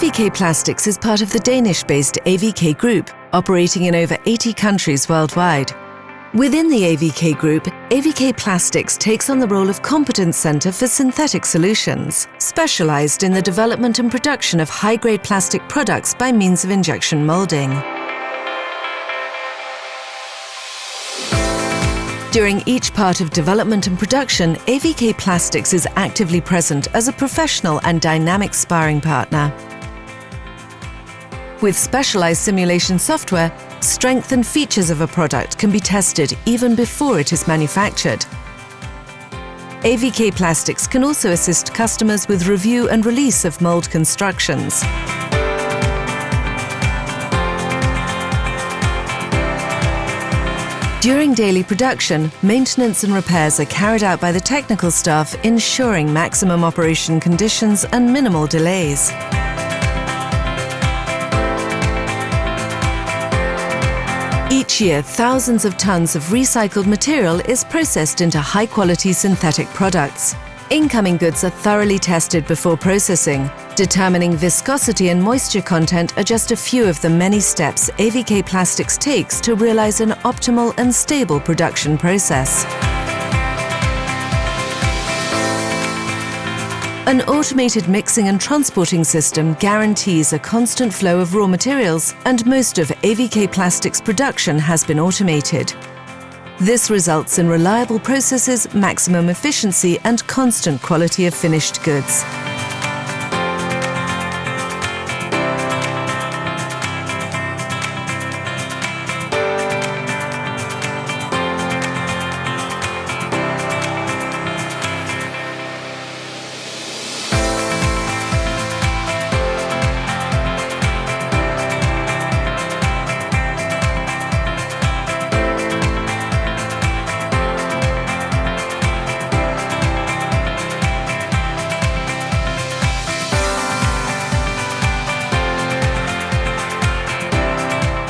AVK Plastics is part of the Danish-based AVK Group, operating in over 80 countries worldwide. Within the AVK Group, AVK Plastics takes on the role of competence centre for synthetic solutions, specialised in the development and production of high-grade plastic products by means of injection moulding. During each part of development and production, AVK Plastics is actively present as a professional and dynamic sparring partner. With specialized simulation software, strength and features of a product can be tested even before it is manufactured. AVK Plastics can also assist customers with review and release of mold constructions. During daily production, maintenance and repairs are carried out by the technical staff, ensuring maximum operation conditions and minimal delays. Each year, thousands of tons of recycled material is processed into high-quality synthetic products. Incoming goods are thoroughly tested before processing. Determining viscosity and moisture content are just a few of the many steps AVK Plastics takes to realize an optimal and stable production process. An automated mixing and transporting system guarantees a constant flow of raw materials, and most of AVK Plastics production has been automated. This results in reliable processes, maximum efficiency, and constant quality of finished goods.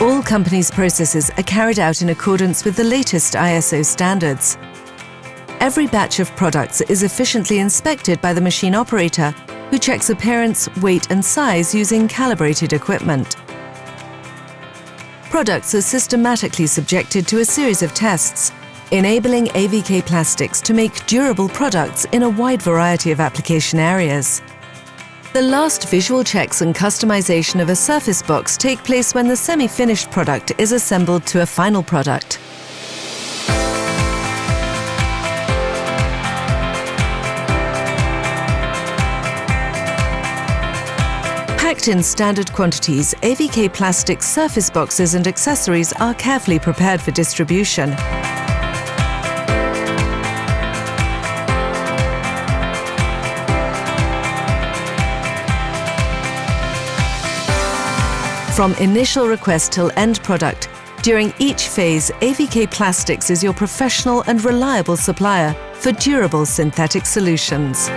All companies' processes are carried out in accordance with the latest ISO standards. Every batch of products is efficiently inspected by the machine operator, who checks appearance, weight and size using calibrated equipment. Products are systematically subjected to a series of tests, enabling AVK Plastics to make durable products in a wide variety of application areas. The last visual checks and customization of a surface box take place when the semi-finished product is assembled to a final product. Packed in standard quantities, AVK Plastics surface boxes and accessories are carefully prepared for distribution. From initial request till end product, during each phase, AVK Plastics is your professional and reliable supplier for durable synthetic solutions.